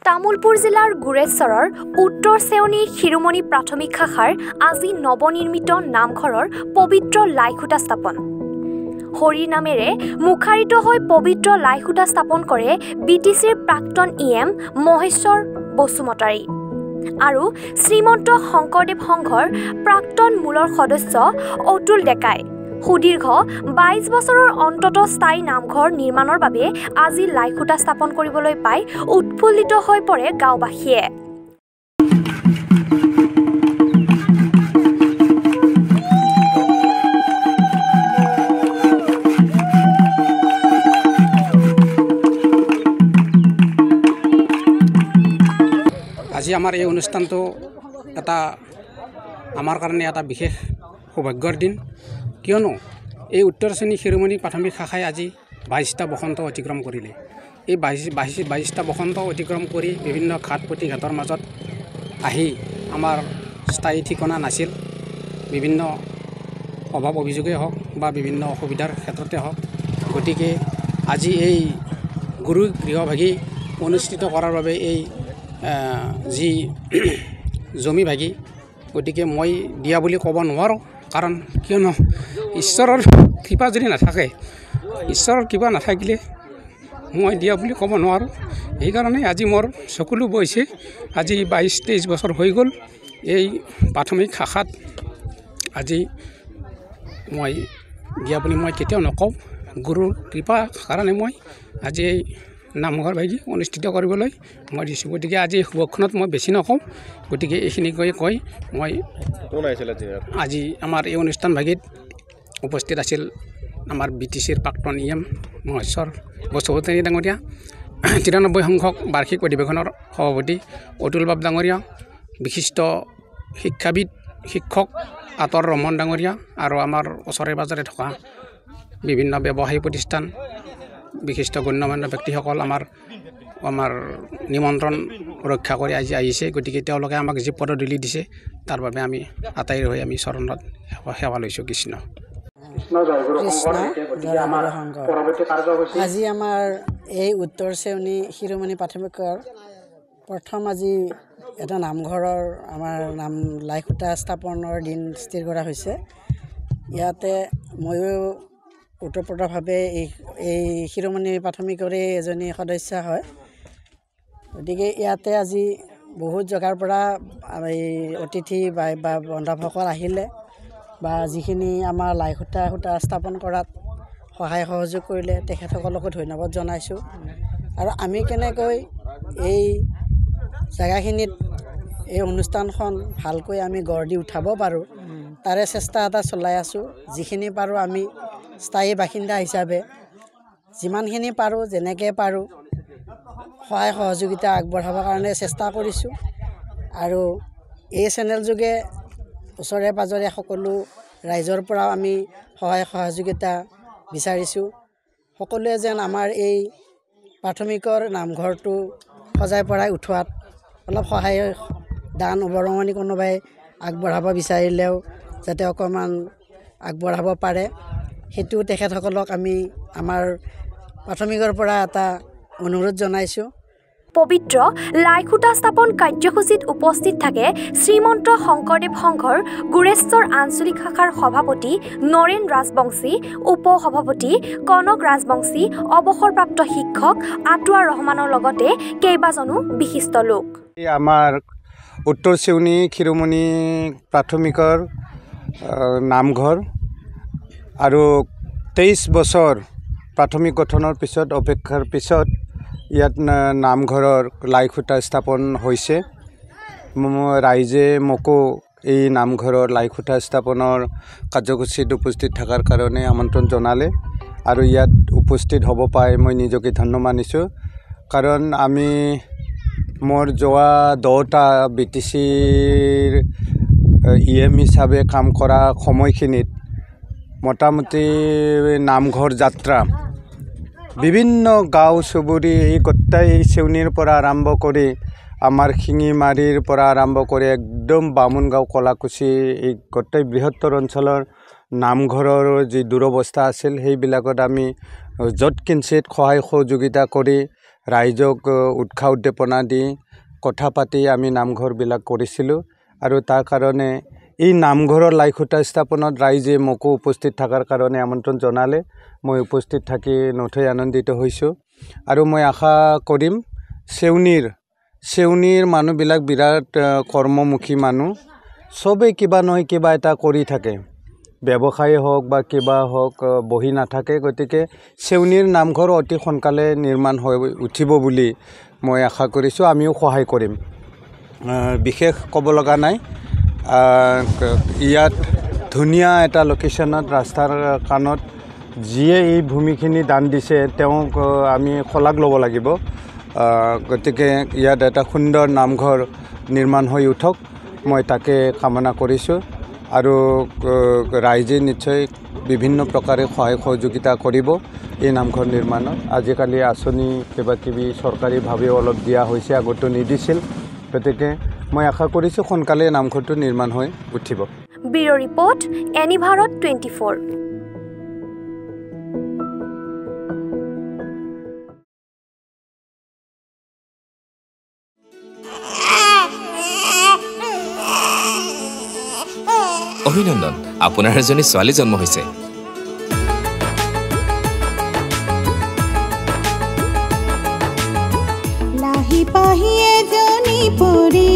তামুলপুৰ জিলাৰ গুৰেশ্বৰৰ উত্তৰ চেউনী শিৰোমণি প্ৰাথমিক শাখাৰ আজি নৱনিৰ্মিত নামঘৰৰ পবিত্ৰ লাইখুটা স্থাপন। হৰিৰ নামেৰে মুখাৰিত হৈ পবিত্ৰ লাইখুটা স্থাপন কৰে বিটিচিৰ প্ৰাক্তন EM মহেশ্বৰ বসুমতাৰী আৰু শ্ৰীমন্ত শংকৰদেৱ সংঘৰ প্ৰাক্তন মূলৰ সদস্য অতুল ডেকাই। সুদীৰ্ঘ 22 বছৰৰ অন্তত স্থায়ী নামঘৰ নিৰ্মাণৰ বাবে আজি লাইখুটা স্থাপন কৰিবলৈ পাই উৎফুল্লিত হৈ পৰে গাঁওবাসীয়ে। আজি আমাৰ এই অনুষ্ঠানটো আমাৰ কাৰণে এটা বিশেষ সৌভাগ্যৰ দিন, কিয়নো এই উত্তৰ শ্ৰেণী শিৰোমণি প্ৰাথমিক শাখাই আজি 22টা বসন্ত অতিক্ৰম কৰিলে। এই 22টা বসন্ত অতিক্ৰম কৰি বিভিন্ন ঘাট প্ৰতিঘাটৰ মাজত আহি আমাৰ স্থায়ী ঠিকনা নাছিল, বিভিন্ন অভাৱ অভিযোগেই হওক বা বিভিন্ন অসুবিধাৰ ক্ষেত্ৰতে হওক। গতিকে আজি এই গুৰু গৃহভাগী অনুষ্ঠিত কৰাৰ বাবে এই যি জমি ভাগি, গতিকে মই দিয়া বুলি ক'ব নোৱাৰোঁ, কাৰণ কিয়নো ঈশ্বৰৰ কৃপা যদি নাথাকে, ঈশ্বৰৰ কৃপা নাথাকিলে মই দিয়া বুলি ক'ব নোৱাৰোঁ। সেইকাৰণে আজি মোৰ চকুলো বৈছে। আজি 22-23 বছৰ হৈ গ'ল এই প্ৰাথমিক শাখাত আজি মই দিয়া বুলি মই কেতিয়াও নকওঁ। গুৰুৰ কৃপাৰ কাৰণে মই আজি এই নামঘৰ ভাগি অনুষ্ঠিত কৰিবলৈ মই দিছোঁ। গতিকে আজি শুভক্ষণত মই বেছি নকওঁ, গতিকে এইখিনি কৈ মই আজি আমাৰ এই অনুষ্ঠান ভাগিত উপস্থিত আছিল আমাৰ বিটিচিৰ প্ৰাক্তন EM মহেশ্বৰ বসুমতাৰী ডাঙৰীয়া, 93 সংখ্যক বাৰ্ষিক অধিৱেশনৰ সভাপতি অতুল বাব ডাঙৰীয়া, বিশিষ্ট শিক্ষাবিদ শিক্ষক আতৰ ৰহমান ডাঙৰীয়া আৰু আমাৰ ওচৰে পাজৰে থকা বিভিন্ন ব্যৱসায়িক প্ৰতিষ্ঠান বিশিষ্ট গণ্যমান্য ব্যক্তিসকল আমাৰ নিমন্ত্ৰণ ৰক্ষা কৰি আজি আহিছে। গতিকে তেওঁলোকে আমাক যি পদধূলি দিছে তাৰ বাবে আমি আটাইৰ হৈ আমি চৰণত সেৱা লৈছোঁ। কৃষ্ণ আজি আমাৰ এই উত্তৰ চেউনী শিৰোমণি প্ৰাথমিকৰ প্ৰথম আজি এটা নামঘৰৰ আমাৰ লাইখুটা স্থাপনৰ দিন স্থিৰ কৰা হৈছে। ইয়াতে ময়ো ওতঃপ্ৰোতভাৱে এই শিৰোমণি প্ৰাথমিকৰে এজনী সদস্য হয়। গতিকে ইয়াতে আজি বহুত জেগাৰ পৰা এই অতিথি বা বন্ধুসকল আহিলে বা যিখিনি আমাৰ লাইখুটা স্থাপন কৰাত সহায় সহযোগ কৰিলে তেখেতসকলকো ধন্যবাদ জনাইছোঁ। আৰু আমি কেনেকৈ এই জেগাখিনিত এই অনুষ্ঠানখন ভালকৈ আমি গঢ় দি উঠাব পাৰোঁ তাৰে চেষ্টা এটা চলাই আছোঁ। যিখিনি পাৰোঁ আমি স্থায়ী বাসিন্দা হিচাপে যিমানখিনি পাৰোঁ যেনেকৈ পাৰোঁ সহায় সহযোগিতা আগবঢ়াবৰ কাৰণে চেষ্টা কৰিছোঁ। আৰু এই চেনেল যোগে ওচৰে পাজৰে সকলো ৰাইজৰ পৰাও আমি সহায় সহযোগিতা বিচাৰিছোঁ। সকলোৱে যেন আমাৰ এই প্ৰাথমিকৰ নামঘৰটো সজাই পৰাই উঠোৱাত অলপ সহায় দান বৰঙণি কোনোবাই আগবঢ়াব বিচাৰিলেও যাতে অকণমান আগবঢ়াব পাৰে, সেইটো তেখেতসকলক আমি আমাৰ প্ৰাথমিকৰ পৰা এটা অনুৰোধ জনাইছোঁ। পবিত্ৰ লাইখুটা স্থাপন কাৰ্যসূচীত উপস্থিত থাকে শ্ৰীমন্ত শংকৰদেৱ সংঘৰ গুৰেশ্বৰ আঞ্চলিক শাখাৰ সভাপতি নৰেন ৰাজবংশী, উপসভাপতি কনক ৰাজবংশী, অৱসৰপ্ৰাপ্ত শিক্ষক আটোৱাৰ ৰহমানৰ লগতে কেইবাজনো বিশিষ্ট লোক। আমাৰ উত্তৰ চেউনী শিৰোমণি প্ৰাথমিকৰ নামঘৰ আৰু 23 বছৰ প্ৰাথমিক গঠনৰ পিছত অপেক্ষাৰ পিছত ইয়াত নামঘৰৰ লাইখুটা স্থাপন হৈছে। ৰাইজে মোকো এই নামঘৰৰ লাইখুটা স্থাপনৰ কাৰ্যসূচীত উপস্থিত থকাৰ কাৰণে আমন্ত্ৰণ জনালে আৰু ইয়াত উপস্থিত হ'ব পাই মই নিজকে ধন্য মানিছোঁ। কাৰণ আমি মোৰ যোৱা 10টা বিটিচিৰ EM হিচাপে কাম কৰা সময়খিনিত মোটামুটি নামঘৰ যাত্ৰা বিভিন্ন গাঁও চুবুৰী এই গোটেই চেউনীৰ পৰা আৰম্ভ কৰি আমাৰ শিঙিমাৰীৰ পৰা আৰম্ভ কৰি একদম বামুণগাঁও কলাকুছি এই গোটেই বৃহত্তৰ অঞ্চলৰ নামঘৰৰ যি দুৰৱস্থা আছিল সেইবিলাকত আমি য'ত কিঞ্চিত সহায় সহযোগিতা কৰি ৰাইজক উৎসাহ উদ্দীপনা দি কথা পাতি আমি নামঘৰবিলাক কৰিছিলোঁ আৰু তাৰ কাৰণে এই নামঘৰৰ লাইখুটা স্থাপনত ৰাইজে মোকো উপস্থিত থকাৰ কাৰণে আমন্ত্ৰণ জনালে মই উপস্থিত থাকি নথৈ আনন্দিত হৈছোঁ আৰু মই আশা কৰিম চেউনীৰ মানুহবিলাক বিৰাট কৰ্মমুখী মানুহ চবেই কিবা নহয় কিবা এটা কৰি থাকে ব্যৱসায় হওক বা কিবা হওক বহি নাথাকে গতিকে চেউনীৰ নামঘৰ অতি সোনকালে নিৰ্মাণ হৈ উঠিব বুলি মই আশা কৰিছোঁ আমিও সহায় কৰিম বিশেষ ক'ব লগা নাই ইয়াত ধুনীয়া এটা লোকেশ্যনত ৰাস্তাৰ কাণত যিয়ে এই ভূমিখিনি দান দিছে তেওঁক আমি শলাগ ল'ব লাগিব গতিকে ইয়াত এটা সুন্দৰ নামঘৰ নিৰ্মাণ হৈ উঠক মই তাকে কামনা কৰিছোঁ আৰু ৰাইজে নিশ্চয় বিভিন্ন প্ৰকাৰে সহায় সহযোগিতা কৰিব এই নামঘৰ নিৰ্মাণত আজিকালি আঁচনি কিবাকিবি চৰকাৰীভাৱেও অলপ দিয়া হৈছে আগতো নিদিছিল গতিকে মই আশা কৰিছোঁ সোনকালে নামঘৰটো নিৰ্মাণ হৈ উঠিব ব্যুৰ ৰিপৰ্ট এনি ভাৰত 24 অভিনন্দন আপোনাৰ এজনী ছোৱালী জন্ম হৈছে লাহি পাহি এজনী পৰী